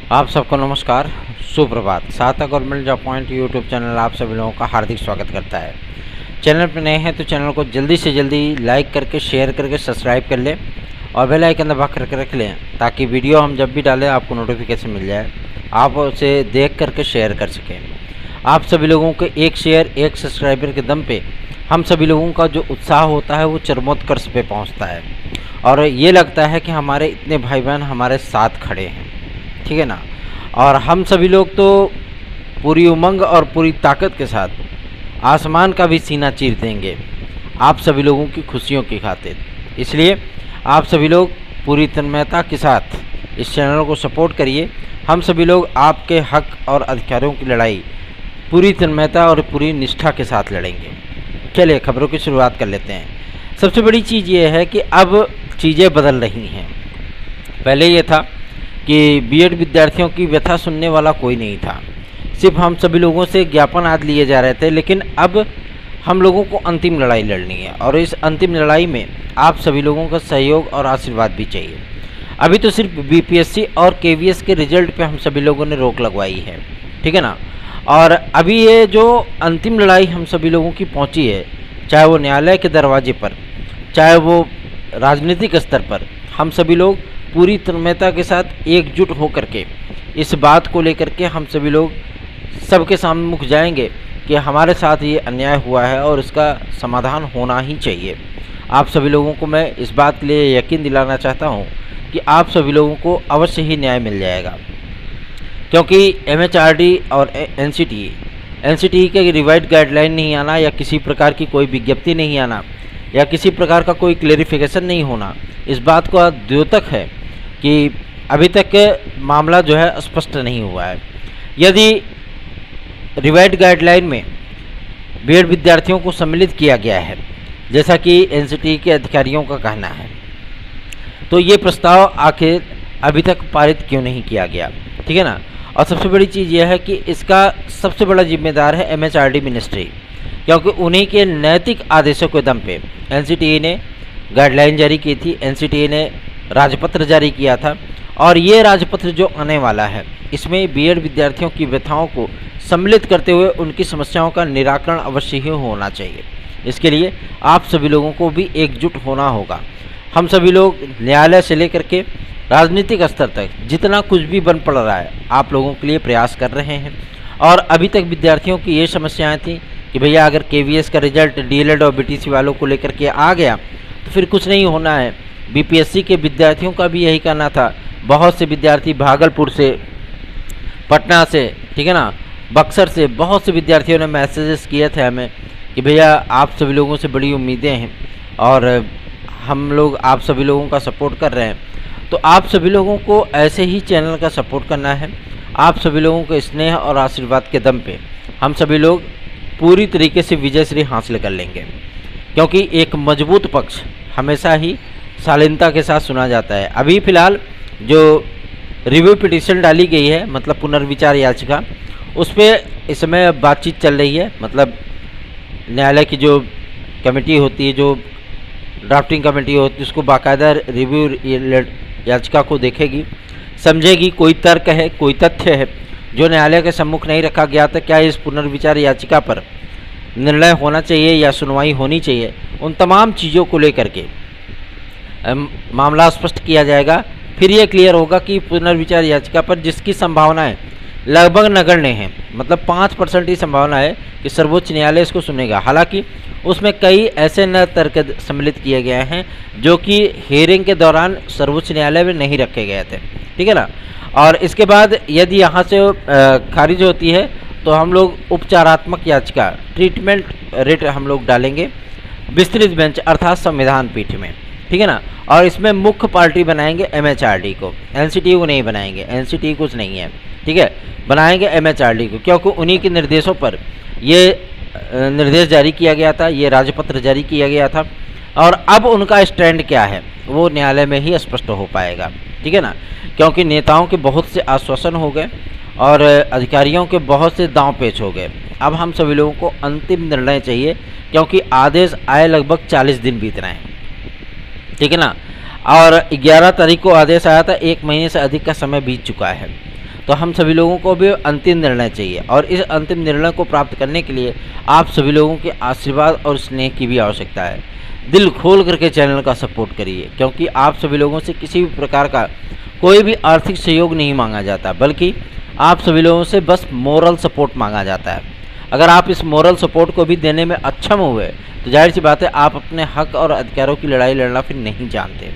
आप सबको नमस्कार, सुप्रभात। साता government job point YouTube channel आप सभी लोगों का हार्दिक स्वागत करता है। चैनल पर नए हैं तो चैनल को जल्दी से जल्दी लाइक करके, शेयर करके सब्सक्राइब कर लें और बेल आइकन दबा करके रख लें ताकि वीडियो हम जब भी डालें आपको नोटिफिकेशन मिल जाए, आप उसे देख करके शेयर कर सकें। आप सभी लोगों के एक शेयर, एक सब्सक्राइबर के दम पे हम सभी लोगों का जो उत्साह होता है वो चरमोत्कर्ष पे पहुंचता है और ये लगता है कि हमारे इतने भाई बहन हमारे साथ खड़े हैं, ठीक है ना। और हम सभी लोग तो पूरी उमंग और पूरी ताकत के साथ आसमान का भी सीना चीर देंगे आप सभी लोगों की खुशियों की खातिर। इसलिए आप सभी लोग पूरी तन्मयता के साथ इस चैनल को सपोर्ट करिए। हम सभी लोग आपके हक और अधिकारों की लड़ाई पूरी तन्मयता और पूरी निष्ठा के साथ लड़ेंगे। चलिए खबरों की शुरुआत कर लेते हैं। सबसे बड़ी चीज़ ये है कि अब चीज़ें बदल रही हैं। पहले ये था कि बीएड विद्यार्थियों की व्यथा सुनने वाला कोई नहीं था, सिर्फ हम सभी लोगों से ज्ञापन आदि लिए जा रहे थे। लेकिन अब हम लोगों को अंतिम लड़ाई लड़नी है और इस अंतिम लड़ाई में आप सभी लोगों का सहयोग और आशीर्वाद भी चाहिए। अभी तो सिर्फ बीपीएससी और केवीएस के रिजल्ट पे हम सभी लोगों ने रोक लगवाई है, ठीक है ना। और अभी ये जो अंतिम लड़ाई हम सभी लोगों की पहुंची है, चाहे वो न्यायालय के दरवाजे पर, चाहे वो राजनीतिक स्तर पर, हम सभी लोग पूरी तन्मयता के साथ एकजुट होकर के इस बात को लेकर के हम सभी लोग सबके सामने मुख जाएंगे कि हमारे साथ ये अन्याय हुआ है और इसका समाधान होना ही चाहिए। आप सभी लोगों को मैं इस बात के लिए यकीन दिलाना चाहता हूँ कि आप सभी लोगों को अवश्य ही न्याय मिल जाएगा, क्योंकि एमएचआरडी और एनसीटीई के रिवाइड गाइडलाइन नहीं आना या किसी प्रकार की कोई विज्ञप्ति नहीं आना या किसी प्रकार का कोई क्लेरिफिकेशन नहीं होना, इस बात का द्योतक है कि अभी तक मामला जो है स्पष्ट नहीं हुआ है। यदि रिवाइड गाइडलाइन में बीएड विद्यार्थियों को सम्मिलित किया गया है, जैसा कि एनसीटीई के अधिकारियों का कहना है, तो ये प्रस्ताव आखिर अभी तक पारित क्यों नहीं किया गया, ठीक है ना। और सबसे बड़ी चीज़ यह है कि इसका सबसे बड़ा जिम्मेदार है एमएचआरडी मिनिस्ट्री, क्योंकि उन्हीं के नैतिक आदेशों के दम पे एनसीटीई ने गाइडलाइन जारी की थी, एनसीटीई ने राजपत्र जारी किया था और ये राजपत्र जो आने वाला है इसमें बीएड विद्यार्थियों की व्यथाओं को सम्मिलित करते हुए उनकी समस्याओं का निराकरण अवश्य ही होना चाहिए। इसके लिए आप सभी लोगों को भी एकजुट होना होगा। हम सभी लोग न्यायालय से लेकर के राजनीतिक स्तर तक जितना कुछ भी बन पड़ रहा है आप लोगों के लिए प्रयास कर रहे हैं। और अभी तक विद्यार्थियों की ये समस्याएँ थी कि भैया अगर केवीएस का रिजल्ट डीएलएड और बीटीसी वालों को लेकर के आ गया तो फिर कुछ नहीं होना है। बीपीएससी के विद्यार्थियों का भी यही कहना था। बहुत से विद्यार्थी भागलपुर से, पटना से, ठीक है ना, बक्सर से बहुत से विद्यार्थियों ने मैसेजेस किए थे हमें कि भैया आप सभी लोगों से बड़ी उम्मीदें हैं और हम लोग आप सभी लोगों का सपोर्ट कर रहे हैं। तो आप सभी लोगों को ऐसे ही चैनल का सपोर्ट करना है। आप सभी लोगों के स्नेह और आशीर्वाद के दम पे हम सभी लोग पूरी तरीके से विजयश्री हासिल कर लेंगे, क्योंकि एक मजबूत पक्ष हमेशा ही शालीनता के साथ सुना जाता है। अभी फ़िलहाल जो रिव्यू पिटीशन डाली गई है, मतलब पुनर्विचार याचिका, उस पर इस समय बातचीत चल रही है। मतलब न्यायालय की जो कमेटी होती है, जो ड्राफ्टिंग कमेटी होती है, उसको बाकायदा रिव्यू याचिका को देखेगी, समझेगी कोई तर्क है, कोई तथ्य है जो न्यायालय के सम्मुख नहीं रखा गया था, क्या इस पुनर्विचार याचिका पर निर्णय होना चाहिए या सुनवाई होनी चाहिए, उन तमाम चीज़ों को लेकर के मामला स्पष्ट किया जाएगा। फिर ये क्लियर होगा कि पुनर्विचार याचिका पर जिसकी संभावनाएं लगभग नगण्य हैं, मतलब 5% ही संभावना है कि सर्वोच्च न्यायालय इसको सुनेगा। हालांकि उसमें कई ऐसे नए तर्क सम्मिलित किए गए हैं जो कि हियरिंग के दौरान सर्वोच्च न्यायालय में नहीं रखे गए थे, ठीक है ना। और इसके बाद यदि यहाँ से खारिज होती है तो हम लोग उपचारात्मक याचिका, ट्रीटमेंट रेट हम लोग डालेंगे विस्तृत बेंच अर्थात संविधान पीठ में, ठीक है ना। और इसमें मुख्य पार्टी बनाएंगे एमएचआरडी को, एनसीटीई को नहीं बनाएंगे। एनसीटीई कुछ नहीं है, ठीक है, बनाएंगे एमएचआरडी को, क्योंकि उन्हीं के निर्देशों पर ये निर्देश जारी किया गया था, ये राजपत्र जारी किया गया था। और अब उनका स्टैंड क्या है वो न्यायालय में ही स्पष्ट हो पाएगा, ठीक है ना। क्योंकि नेताओं के बहुत से आश्वासन हो गए और अधिकारियों के बहुत से दांव पेच हो गए। अब हम सभी लोगों को अंतिम निर्णय चाहिए, क्योंकि आदेश आए लगभग 40 दिन बीत रहे हैं, ठीक है ना। और 11 तारीख को आदेश आया था, 1 महीने से अधिक का समय बीत चुका है। तो हम सभी लोगों को भी अंतिम निर्णय चाहिए, और इस अंतिम निर्णय को प्राप्त करने के लिए आप सभी लोगों के आशीर्वाद और स्नेह की भी आवश्यकता है। दिल खोल करके चैनल का सपोर्ट करिए, क्योंकि आप सभी लोगों से किसी भी प्रकार का कोई भी आर्थिक सहयोग नहीं मांगा जाता, बल्कि आप सभी लोगों से बस मोरल सपोर्ट मांगा जाता है। अगर आप इस मोरल सपोर्ट को भी देने में अक्षम हुए तो जाहिर सी बात है आप अपने हक और अधिकारों की लड़ाई लड़ना फिर नहीं जानते,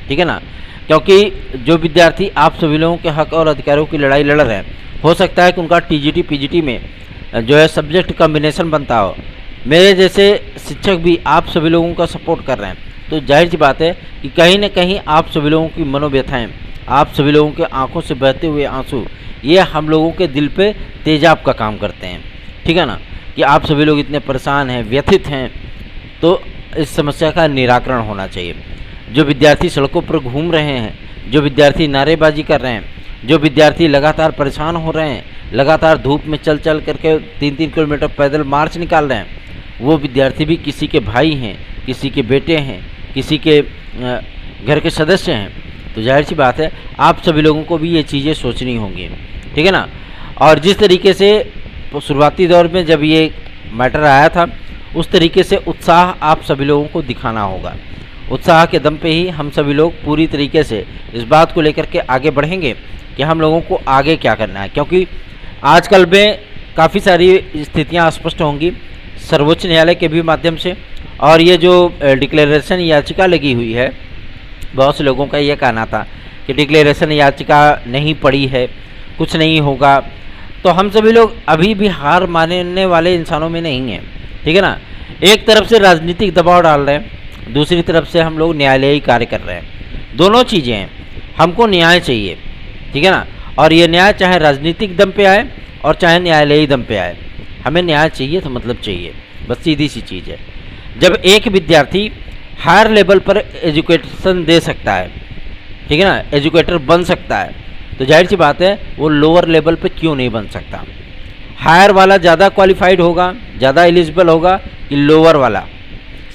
ठीक है ना। क्योंकि जो विद्यार्थी आप सभी लोगों के हक और अधिकारों की लड़ाई लड़ रहे हैं, हो सकता है कि उनका टीजीटी पीजीटी में जो है सब्जेक्ट कम्बिनेशन बनता हो। मेरे जैसे शिक्षक भी आप सभी लोगों का सपोर्ट कर रहे हैं, तो जाहिर सी बात है कि कहीं ना कहीं आप सभी लोगों की मनोव्यथाएं, आप सभी लोगों के आंखों से बहते हुए आंसू, ये हम लोगों के दिल पे तेजाब का काम करते हैं, ठीक है ना। कि आप सभी लोग इतने परेशान हैं, व्यथित हैं, तो इस समस्या का निराकरण होना चाहिए। जो विद्यार्थी सड़कों पर घूम रहे हैं, जो विद्यार्थी नारेबाजी कर रहे हैं, जो विद्यार्थी लगातार परेशान हो रहे हैं, लगातार धूप में चल चल करके 3-3 किलोमीटर पैदल मार्च निकाल रहे हैं, वो विद्यार्थी भी किसी के भाई हैं, किसी के बेटे हैं, किसी के घर के सदस्य हैं। तो जाहिर सी बात है आप सभी लोगों को भी ये चीज़ें सोचनी होंगी, ठीक है ना। और जिस तरीके से शुरुआती दौर में जब ये मैटर आया था, उस तरीके से उत्साह आप सभी लोगों को दिखाना होगा। उत्साह के दम पे ही हम सभी लोग पूरी तरीके से इस बात को लेकर के आगे बढ़ेंगे कि हम लोगों को आगे क्या करना है। क्योंकि आजकल में काफ़ी सारी स्थितियां स्पष्ट होंगी सर्वोच्च न्यायालय के भी माध्यम से, और ये जो डिक्लेरेशन याचिका लगी हुई है, बहुत से लोगों का ये कहना था कि डिक्लेरेशन याचिका नहीं पड़ी है, कुछ नहीं होगा। तो हम सभी लोग अभी भी हार मानने वाले इंसानों में नहीं हैं, ठीक है ना। एक तरफ से राजनीतिक दबाव डाल रहे हैं, दूसरी तरफ से हम लोग न्यायालयी कार्य कर रहे हैं। दोनों चीज़ें हैं, हमको न्याय चाहिए, ठीक है ना। और ये न्याय चाहे राजनीतिक दम पे आए और चाहे न्यायालयी दम पे आए, हमें न्याय चाहिए तो मतलब चाहिए, बस सीधी सी चीज़ है। जब एक विद्यार्थी हायर लेवल पर एजुकेशन दे सकता है, ठीक है ना, एजुकेटर बन सकता है, तो जाहिर सी बात है वो लोअर लेवल पे क्यों नहीं बन सकता। हायर वाला ज़्यादा क्वालिफाइड होगा, ज़्यादा एलिजिबल होगा कि लोअर वाला।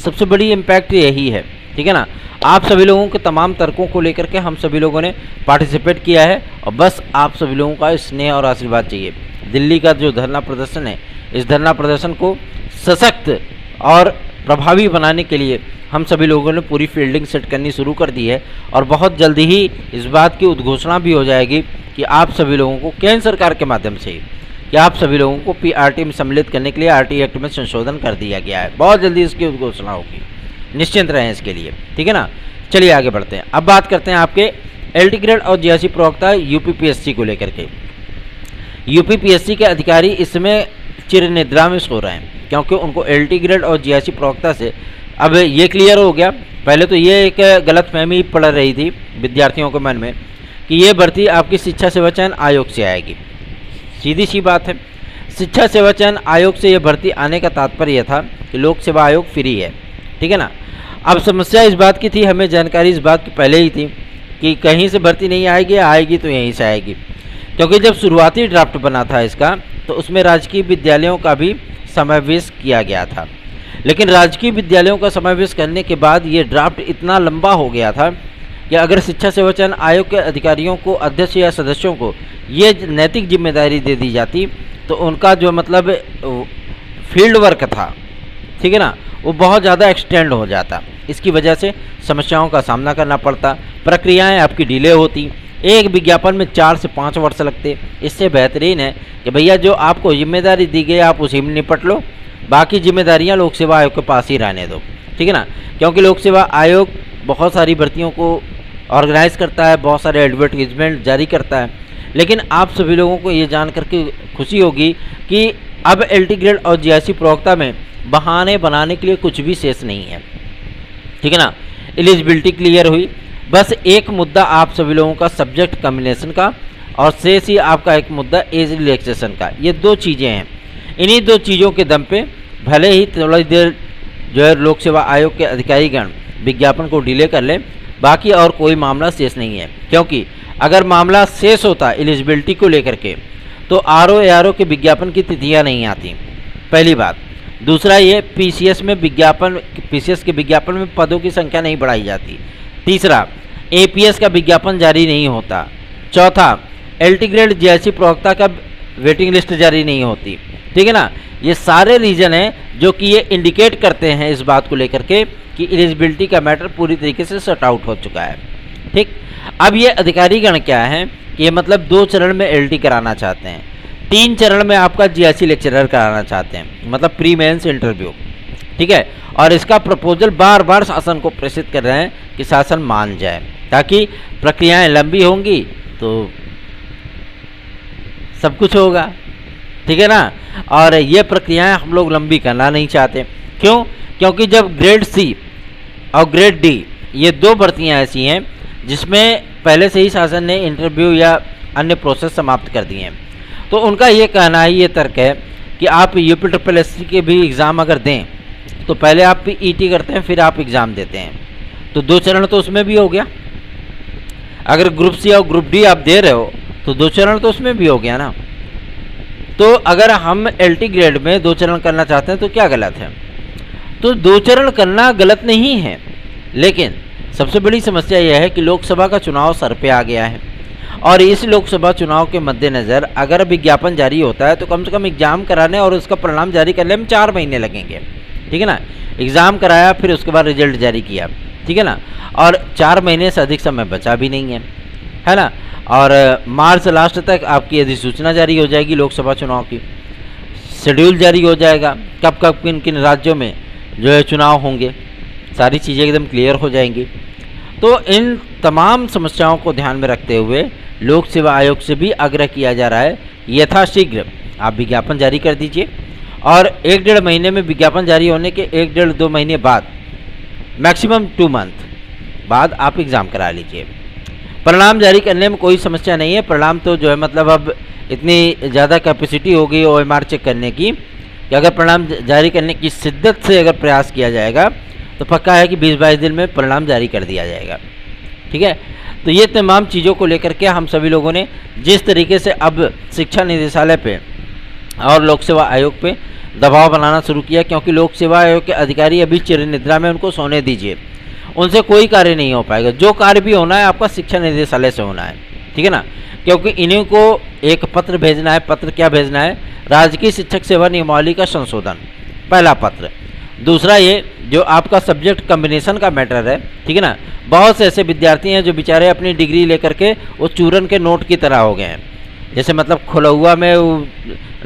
सबसे बड़ी इम्पैक्ट यही है, ठीक है ना। आप सभी लोगों के तमाम तर्कों को लेकर के हम सभी लोगों ने पार्टिसिपेट किया है, और बस आप सभी लोगों का स्नेह और आशीर्वाद चाहिए। दिल्ली का जो धरना प्रदर्शन है, इस धरना प्रदर्शन को सशक्त और प्रभावी बनाने के लिए हम सभी लोगों ने पूरी फील्डिंग सेट करनी शुरू कर दी है, और बहुत जल्दी ही इस बात की उद्घोषणा भी हो जाएगी कि आप सभी लोगों को केंद्र सरकार के माध्यम से कि आप सभी लोगों को पीआरटी में सम्मिलित करने के लिए आरटी एक्ट में संशोधन कर दिया गया है। बहुत जल्दी इसकी उद्घोषणा होगी, निश्चिंत रहें इसके लिए, ठीक है ना। चलिए आगे बढ़ते हैं। अब बात करते हैं आपके एलटी ग्रेड और जीआईसी प्रवक्ता यूपीपीएससी को लेकर के। यूपीपीएससी के अधिकारी इसमें चिर निद्रा में सो रहे हैं, क्योंकि उनको एलटी ग्रेड और जीआईसी प्रवक्ता से अब ये क्लियर हो गया। पहले तो ये एक गलतफहमी पड़ रही थी विद्यार्थियों के मन में कि ये भर्ती आपकी शिक्षा सेवा चयन आयोग से आएगी। सीधी सी बात है, शिक्षा सेवा चयन आयोग से ये भर्ती आने का तात्पर्य यह था कि लोक सेवा आयोग फ्री है, ठीक है ना। अब समस्या इस बात की थी, हमें जानकारी इस बात की पहले ही थी कि कहीं से भर्ती नहीं आएगी, आएगी तो यहीं से आएगी। क्योंकि जब शुरुआती ड्राफ्ट बना था इसका, तो उसमें राजकीय विद्यालयों का भी समावेश किया गया था। लेकिन राजकीय विद्यालयों का समावेश करने के बाद ये ड्राफ्ट इतना लंबा हो गया था कि अगर शिक्षा सेवा चयन आयोग के अधिकारियों को, अध्यक्ष या सदस्यों को ये नैतिक जिम्मेदारी दे दी जाती, तो उनका जो मतलब फील्ड वर्क था, ठीक है ना, वो बहुत ज़्यादा एक्सटेंड हो जाता। इसकी वजह से समस्याओं का सामना करना पड़ता, प्रक्रियाएं आपकी डिले होती, एक विज्ञापन में 4 से 5 वर्ष लगते। इससे बेहतरीन है कि भैया जो आपको जिम्मेदारी दी गई आप उसी में निपट लो, बाकी जिम्मेदारियां लोक सेवा आयोग के पास ही रहने दो, ठीक है ना। क्योंकि लोक सेवा आयोग बहुत सारी भर्तियों को ऑर्गेनाइज करता है, बहुत सारे एडवर्टीजमेंट जारी करता है। लेकिन आप सभी लोगों को ये जान करके खुशी होगी कि अब एलटी ग्रेड और जीआईसी प्रवक्ता में बहाने बनाने के लिए कुछ भी शेष नहीं है, ठीक है ना। एलिजिबिलिटी क्लियर हुई, बस एक मुद्दा आप सभी लोगों का सब्जेक्ट कम्बिनेशन का, और शेष ही आपका एक मुद्दा एज रिलैक्सेशन का। ये 2 चीज़ें हैं। इन्हीं 2 चीज़ों के दम पे भले ही थोड़ी देर जो है लोक सेवा आयोग के अधिकारीगण विज्ञापन को डिले कर लें, बाकी और कोई मामला शेष नहीं है। क्योंकि अगर मामला शेष होता एलिजिबिलिटी को लेकर के, तो आरओ एआरओ के विज्ञापन की तिथियां नहीं आती, पहली बात। दूसरा ये पीसीएस के विज्ञापन में पदों की संख्या नहीं बढ़ाई जाती। तीसरा, एपीएस का विज्ञापन जारी नहीं होता। चौथा, LT ग्रेड जीआईसी प्रवक्ता का वेटिंग लिस्ट जारी नहीं होती। ठीक है ना, ये सारे रीजन हैं जो कि ये इंडिकेट करते हैं इस बात को लेकर के कि एलिजिबिलिटी का मैटर पूरी तरीके से सॉर्ट आउट हो चुका है। ठीक, अब ये अधिकारीगण क्या है कि ये मतलब 2 चरण में LT कराना चाहते हैं, 3 चरण में आपका जीआईसी लेक्चरर कराना चाहते हैं, मतलब प्री मेंस इंटरव्यू। ठीक है, और इसका प्रपोजल बार बार शासन को प्रेषित कर रहे हैं कि शासन मान जाए, ताकि प्रक्रियाएं लंबी होंगी तो सब कुछ होगा। ठीक है ना, और ये प्रक्रियाएं हम लोग लंबी करना नहीं चाहते। क्यों? क्योंकि जब ग्रेड सी और ग्रेड डी ये 2 भर्तियाँ ऐसी हैं जिसमें पहले से ही शासन ने इंटरव्यू या अन्य प्रोसेस समाप्त कर दिए हैं, तो उनका ये कहना है, ये तर्क है कि आप UPSSC के भी एग्ज़ाम अगर दें तो पहले आप PET करते हैं, फिर आप एग्ज़ाम देते हैं, तो 2 चरण तो उसमें भी हो गया। अगर ग्रुप सी और ग्रुप डी आप दे रहे हो तो 2 चरण तो उसमें भी हो गया ना। तो अगर हम LT ग्रेड में 2 चरण करना चाहते हैं तो क्या गलत है? तो 2 चरण करना गलत नहीं है, लेकिन सबसे बड़ी समस्या यह है कि लोकसभा का चुनाव सर पे आ गया है, और इस लोकसभा चुनाव के मद्देनज़र अगर विज्ञापन जारी होता है तो कम से कम एग्ज़ाम कराने और उसका परिणाम जारी करने में 4 महीने लगेंगे। ठीक है ना, एग्ज़ाम कराया, फिर उसके बाद रिजल्ट जारी किया। ठीक है ना, और 4 महीने से अधिक समय बचा भी नहीं है ना, और मार्च लास्ट तक आपकी अधिसूचना जारी हो जाएगी लोकसभा चुनाव की, शेड्यूल जारी हो जाएगा, कब कब किन किन राज्यों में जो है चुनाव होंगे, सारी चीज़ें एकदम क्लियर हो जाएंगी। तो इन तमाम समस्याओं को ध्यान में रखते हुए लोक सेवा आयोग से भी आग्रह किया जा रहा है यथाशीघ्र आप विज्ञापन जारी कर दीजिए, और 1-1.5 महीने में विज्ञापन जारी होने के 1-1.5-2 महीने बाद, मैक्सिमम 2 मंथ बाद आप एग्ज़ाम करा लीजिए। परिणाम जारी करने में कोई समस्या नहीं है। परिणाम तो जो है मतलब अब इतनी ज़्यादा कैपेसिटी हो गई OMR चेक करने की कि अगर परिणाम जारी करने की शिद्दत से अगर प्रयास किया जाएगा तो पक्का है कि 20-22 दिन में परिणाम जारी कर दिया जाएगा। ठीक है, तो ये तमाम चीज़ों को लेकर के हम सभी लोगों ने जिस तरीके से अब शिक्षा निदेशालय पे और लोक सेवा आयोग पे दबाव बनाना शुरू किया, क्योंकि लोक सेवा आयोग के अधिकारी अभी चिर निद्रा में, उनको सोने दीजिए, उनसे कोई कार्य नहीं हो पाएगा। जो कार्य भी होना है आपका शिक्षा निदेशालय से होना है। ठीक है ना, क्योंकि इन्हीं को एक पत्र भेजना है। पत्र क्या भेजना है? राजकीय शिक्षक सेवा नियमावली का संशोधन, पहला पत्र। दूसरा ये जो आपका सब्जेक्ट कम्बिनेशन का मैटर है। ठीक है ना, बहुत से ऐसे विद्यार्थी हैं जो बेचारे अपनी डिग्री लेकर के वो चूरन के नोट की तरह हो गए हैं। जैसे मतलब खुला हुआ में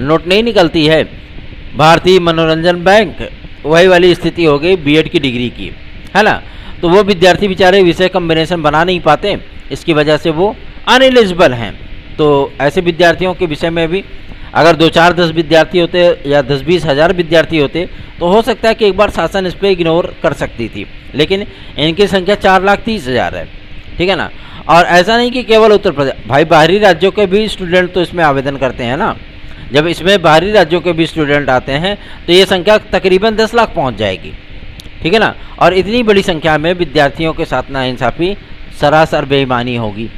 नोट नहीं निकलती है, भारतीय मनोरंजन बैंक, वही वाली स्थिति हो गई B.Ed की डिग्री की, है ना। तो वो विद्यार्थी बेचारे विषय कम्बिनेशन बना नहीं पाते, इसकी वजह से वो अनएलिजिबल हैं। तो ऐसे विद्यार्थियों के विषय में भी अगर 2-4-10 विद्यार्थी होते या 10-20 हज़ार विद्यार्थी होते तो हो सकता है कि एक बार शासन इस पर इग्नोर कर सकती थी, लेकिन इनकी संख्या 4,30,000 है। ठीक है ना, और ऐसा नहीं कि केवल उत्तर प्रदेश, भाई बाहरी राज्यों के भी स्टूडेंट तो इसमें आवेदन करते हैं ना। जब इसमें बाहरी राज्यों के भी स्टूडेंट आते हैं तो ये संख्या तकरीबन 10 लाख पहुँच जाएगी। ठीक है ना, और इतनी बड़ी संख्या में विद्यार्थियों के साथ नाइंसाफ़ी, सरासर बेईमानी होगी,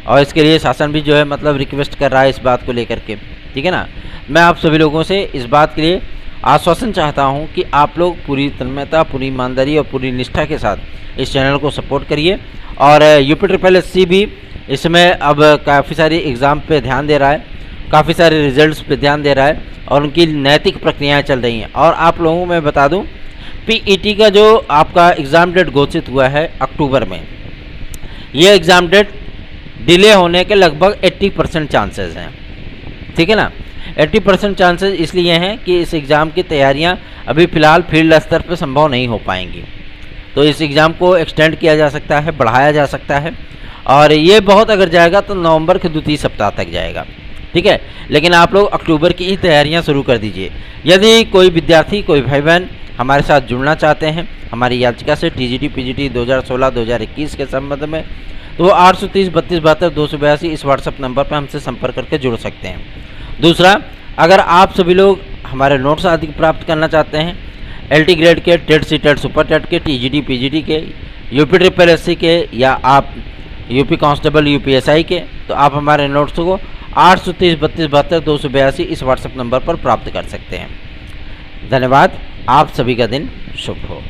और इसके लिए शासन भी जो है मतलब रिक्वेस्ट कर रहा है इस बात को लेकर के। ठीक है ना, मैं आप सभी लोगों से इस बात के लिए आश्वासन चाहता हूं कि आप लोग पूरी तन्मयता, पूरी ईमानदारी और पूरी निष्ठा के साथ इस चैनल को सपोर्ट करिए। और UPSSC भी इसमें अब काफ़ी सारी एग्ज़ाम पे ध्यान दे रहा है, काफ़ी सारे रिजल्ट्स पे ध्यान दे रहा है, और उनकी नैतिक प्रक्रियाएँ चल रही हैं। और आप लोगों को मैं बता दूँ, PET का जो आपका एग्ज़ाम डेट घोषित हुआ है अक्टूबर में, ये एग्ज़ाम डेट डिले होने के लगभग 80% चांसेस हैं। ठीक है ना, 80% चांसेस इसलिए हैं कि इस एग्ज़ाम की तैयारियां अभी फ़िलहाल फील्ड स्तर पर संभव नहीं हो पाएंगी। तो इस एग्ज़ाम को एक्सटेंड किया जा सकता है, बढ़ाया जा सकता है, और ये बहुत अगर जाएगा तो नवंबर के द्वितीय सप्ताह तक जाएगा। ठीक है, लेकिन आप लोग अक्टूबर की ही तैयारियाँ शुरू कर दीजिए। यदि कोई विद्यार्थी, कोई भाई बहन हमारे साथ जुड़ना चाहते हैं हमारी याचिका से TGT PGT 2016-2021 के संबंध में, तो वो 830-32-72-282 इस व्हाट्सएप नंबर पर हमसे संपर्क करके जुड़ सकते हैं। दूसरा, अगर आप सभी लोग हमारे नोट्स आदि प्राप्त करना चाहते हैं, LT ग्रेड के, टेट सीटेट सुपर टेट के, TGT PGT के, UPSSC के, या आप UP कांस्टेबल UPSI के, तो आप हमारे नोट्स को 830-32-72-282 इस व्हाट्सएप नंबर पर प्राप्त कर सकते हैं। धन्यवाद। आप सभी का दिन शुभ हो।